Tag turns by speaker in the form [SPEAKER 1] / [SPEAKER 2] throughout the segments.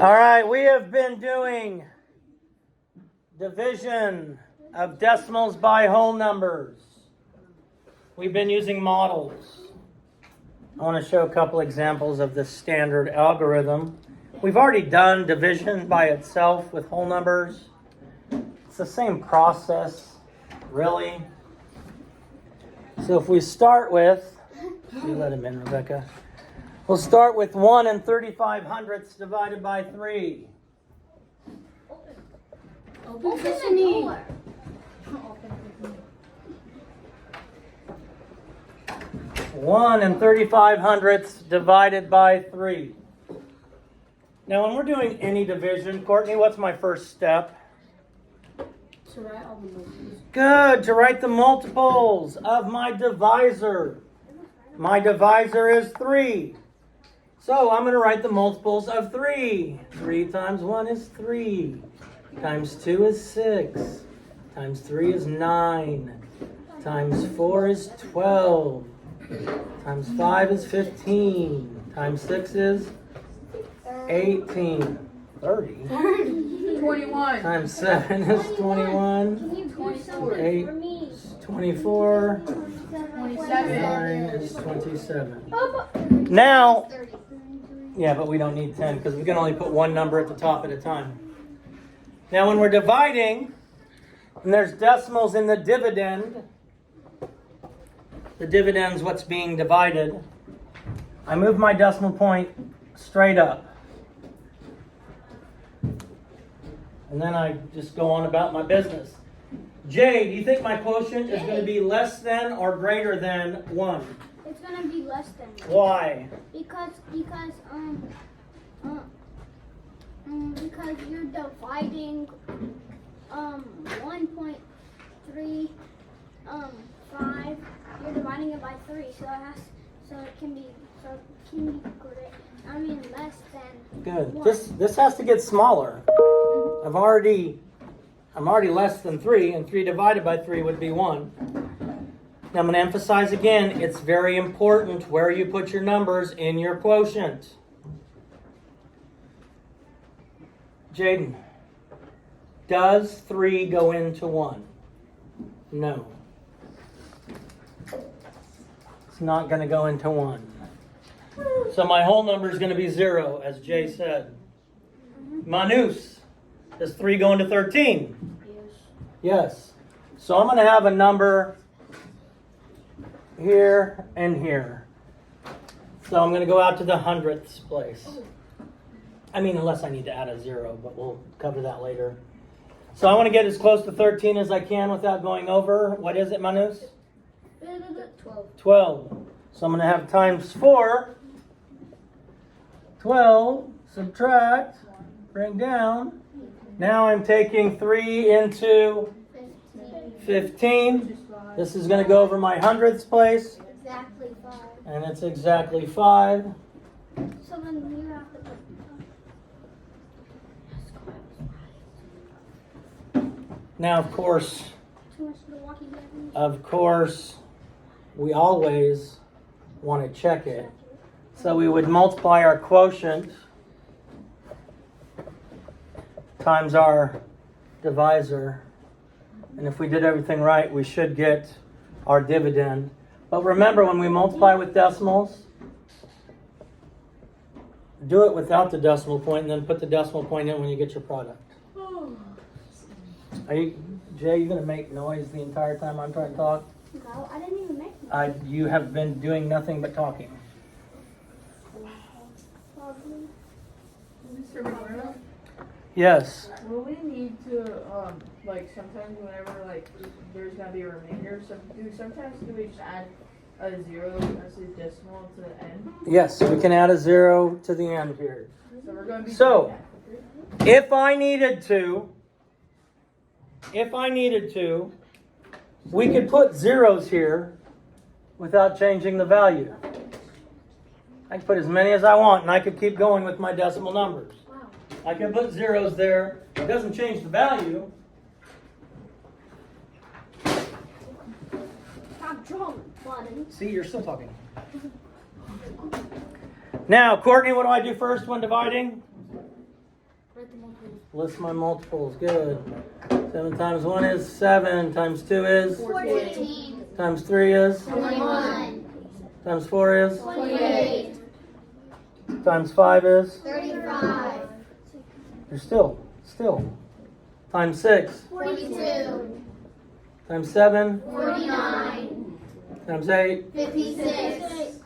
[SPEAKER 1] All right, we have been doing division of decimals by whole numbers. We've been using models. I want to show a couple examples of the standard algorithm. We've already done division by itself with whole numbers. It's the same process, really. So if we start with, you let him in, Rebecca. We'll start with 1 and 35 divided by 3.
[SPEAKER 2] Open sesame.
[SPEAKER 1] 1 and 35 divided by 3. Now when we're doing any division, Courtney, what's my first step?
[SPEAKER 2] To write all the multiples.
[SPEAKER 1] Good, to write the multiples of my divisor. My divisor is 3. So I'm going to write the multiples of 3. 3 times 1 is 3. Times 2 is 6. Times 3 is 9. Times 4 is 12. Times 5 is 15. Times 6 is 18. 30.
[SPEAKER 2] 21.
[SPEAKER 1] Times 7 is 21.
[SPEAKER 2] 24.
[SPEAKER 1] 8 is 24.
[SPEAKER 2] 27.
[SPEAKER 1] 9 is 27. Now, yeah, but we don't need 10 because we can only put one number at the top at a time. Now when we're dividing, and there's decimals in the dividend is what's being divided, I move my decimal point straight up. And then I just go on about my business. Jay, do you think my quotient is going to be less than or greater than 1?
[SPEAKER 3] It's gonna be less than 1.
[SPEAKER 1] Why?
[SPEAKER 3] Because you're dividing 1.3 5. You're dividing it by 3, so it can be great. I mean less than.
[SPEAKER 1] Good.
[SPEAKER 3] 1.
[SPEAKER 1] This has to get smaller. I'm already less than 3, and 3 divided by 3 would be 1. Now I'm going to emphasize again, it's very important where you put your numbers in your quotient. Jaden, does 3 go into 1? No. It's not going to go into 1. So my whole number is going to be 0, as Jay said. Manus, does 3 go into 13? Yes. So I'm going to have a number here and here. So I'm going to go out to the hundredths place. I mean, unless I need to add a 0, but we'll cover that later. So I want to get as close to 13 as I can without going over. What is it, Manus? 12. So I'm going to have times 4. 12, subtract, bring down. Now I'm taking 3 into 15. This is going to go over my hundredths place.
[SPEAKER 3] Exactly 5.
[SPEAKER 1] And it's exactly 5.
[SPEAKER 3] So then you have to put.
[SPEAKER 1] Now, of course,
[SPEAKER 3] Too much Milwaukee Buttons.
[SPEAKER 1] we always want to check it. So we would multiply our quotient times our divisor. And if we did everything right, we should get our dividend. But remember, when we multiply with decimals, do it without the decimal point and then put the decimal point in when you get your product. Jay, you going to make noise the entire time I'm trying to talk?
[SPEAKER 3] No, I didn't even make them.
[SPEAKER 1] You have been doing nothing but talking.
[SPEAKER 2] Mr. Monroe,
[SPEAKER 1] Yes.
[SPEAKER 2] will we need to, sometimes whenever, there's gonna be a remainder, sometimes do we just add a 0 as a decimal to the end?
[SPEAKER 1] Yes, we can add a 0 to the end here.
[SPEAKER 2] So we're gonna be
[SPEAKER 1] So,
[SPEAKER 2] doing that.
[SPEAKER 1] if I needed to, we could put zeros here without changing the value. I can put as many as I want, and I could keep going with my decimal numbers.
[SPEAKER 3] Wow.
[SPEAKER 1] I can put zeros there. It doesn't change the value.
[SPEAKER 3] Stop drawing buttons.
[SPEAKER 1] See, you're still talking. Now, Courtney, what do I do first when dividing? List my multiples. Good. 7 times 1 is 7. Times 2 is?
[SPEAKER 3] 14.
[SPEAKER 1] Times 3 is?
[SPEAKER 3] 21.
[SPEAKER 1] Times 4 is?
[SPEAKER 3] 28.
[SPEAKER 1] Times 5 is?
[SPEAKER 3] 35.
[SPEAKER 1] You're still. Times 6.
[SPEAKER 3] 42.
[SPEAKER 1] Times 7.
[SPEAKER 3] 49.
[SPEAKER 1] Times 8.
[SPEAKER 3] 56.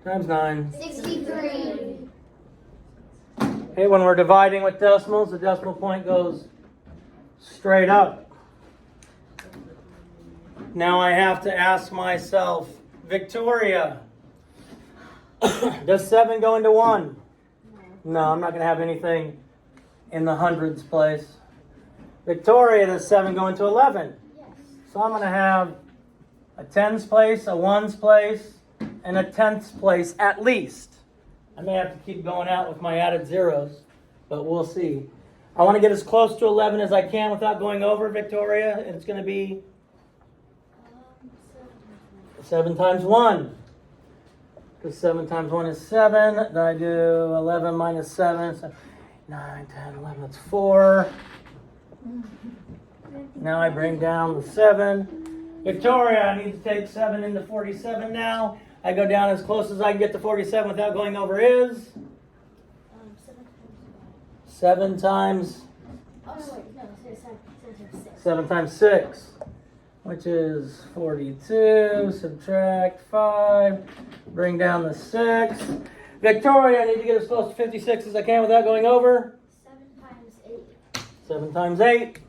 [SPEAKER 1] Times 9.
[SPEAKER 3] 63.
[SPEAKER 1] Hey, when we're dividing with decimals, the decimal point goes straight up. Now I have to ask myself, Victoria, does 7 go into 1? No, I'm not going to have anything in the hundreds place. Victoria, does 7 go into 11?
[SPEAKER 3] Yes.
[SPEAKER 1] So I'm going to have a tens place, a ones place, and a tenths place at least. I may have to keep going out with my added zeros, but we'll see. I want to get as close to 11 as I can without going over, Victoria. And it's going to be 7 times 1. Because 7 times 1 is 7. Then I do 11 minus 7. So 9, 10, 11, that's 4. Now I bring down the 7. Victoria, I need to take 7 into 47 now. I go down as close as I can get to 47 without going over is? 7 times?
[SPEAKER 3] Oh, no, wait, no, 7 times 6.
[SPEAKER 1] 7 times 6, which is 42. Subtract 5. Bring down the 6. Victoria, I need to get as close to 56 as I can without going over.
[SPEAKER 3] 7 times 8.
[SPEAKER 1] 7 times 8.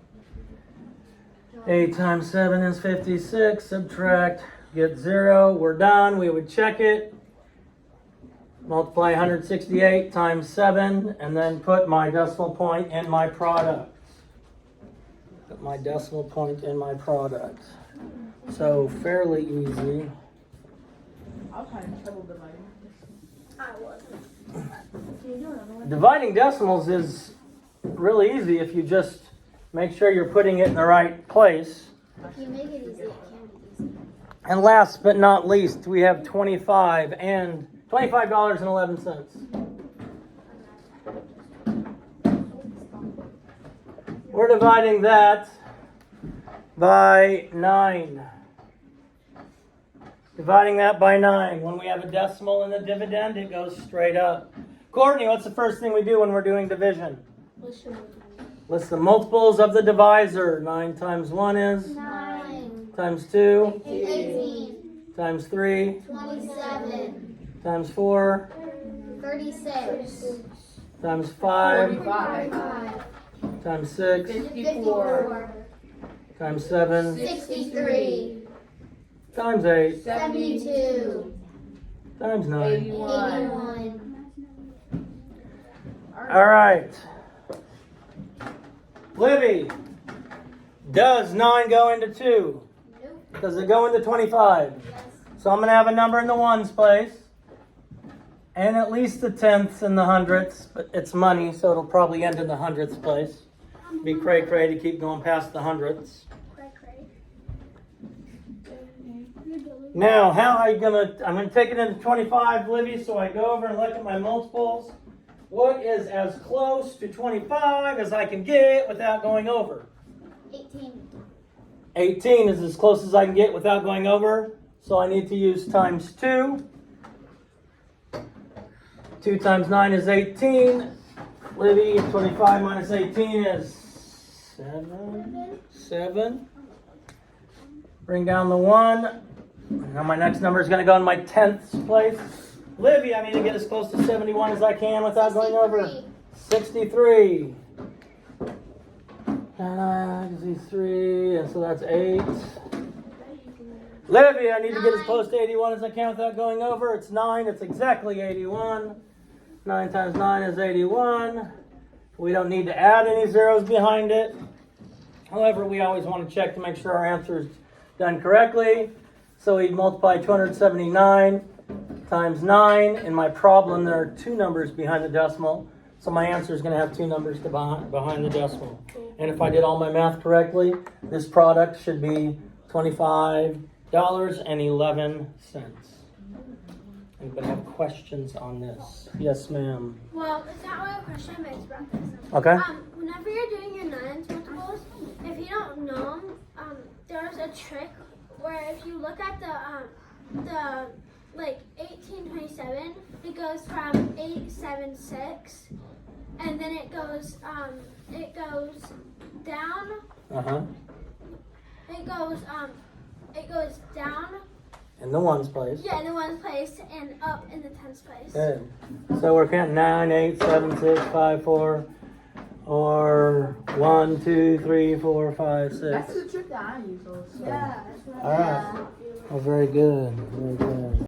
[SPEAKER 1] 8 times 7 is 56. Subtract, get 0. We're done. We would check it. Multiply 168 times 7, and then put my decimal point in my product. Put my decimal point in my product. So fairly easy.
[SPEAKER 2] I was having trouble dividing.
[SPEAKER 3] I wasn't.
[SPEAKER 1] Dividing decimals is really easy if you just make sure you're putting it in the right place.
[SPEAKER 3] If you make it easy, it can be easy.
[SPEAKER 1] And last but not least, we have $25.11. We're dividing that by 9. Dividing that by 9. When we have a decimal in the dividend, it goes straight up. Courtney, what's the first thing we do when we're doing division? List the multiples of the divisor. 9 times 1 is?
[SPEAKER 3] 9.
[SPEAKER 1] Times 2?
[SPEAKER 3] 18.
[SPEAKER 1] Times 3?
[SPEAKER 3] 27.
[SPEAKER 1] Times 4?
[SPEAKER 3] 36.
[SPEAKER 1] Times 5?
[SPEAKER 2] 45.
[SPEAKER 1] Times 6?
[SPEAKER 2] 54.
[SPEAKER 1] Times 7?
[SPEAKER 3] 63.
[SPEAKER 1] Times 8?
[SPEAKER 2] 72.
[SPEAKER 1] Times 9?
[SPEAKER 3] 81.
[SPEAKER 1] All right. Livy, does 9 go into 2?
[SPEAKER 3] Nope.
[SPEAKER 1] Does it go into 25?
[SPEAKER 3] Yes.
[SPEAKER 1] So I'm going to have a number in the ones place. And at least the tenths and the hundredths. But it's money, so it'll probably end in the hundredths place. Be cray-cray to keep going past the hundredths. Now, how are you I'm gonna take it into 25, Livy, so I go over and look at my multiples. What is as close to 25 as I can get without going over?
[SPEAKER 3] 18.
[SPEAKER 1] 18 is as close as I can get without going over, so I need to use times 2. 2 times 9 is 18. Livy, 25 minus 18 is 7. Bring down the 1. Now my next number is going to go in my tenths place. Livy, I need to get as close to 71 as I can without going over. 63. And 3, and so that's 8. Livy, I need to get as close to 81 as I can without going over. It's 9. It's exactly 81. 9 times 9 is 81. We don't need to add any zeros behind it. However, we always want to check to make sure our answer is done correctly. So we multiply 279 times 9. In my problem, there are 2 numbers behind the decimal. So my answer is going to have 2 numbers behind the decimal. And if I did all my math correctly, this product should be $25.11. Anybody have questions on this? Yes, ma'am.
[SPEAKER 3] Well, it's not really a question, but it's about this.
[SPEAKER 1] Okay.
[SPEAKER 3] Whenever you're doing your nines multiples, if you don't know them, there's a trick where if you look at the like 1827, it goes from 876, and then it goes down.
[SPEAKER 1] Uh huh.
[SPEAKER 3] It goes down.
[SPEAKER 1] In the ones place.
[SPEAKER 3] Yeah, in the ones place and up in the tens place.
[SPEAKER 1] Good. So we're counting 9, 8, 7, 6, 5, 4, or 1, 2, 3, 4, 5, 6.
[SPEAKER 2] That's the trick that I use also.
[SPEAKER 3] Yeah, that's what
[SPEAKER 1] All right. Oh, very good. Very good.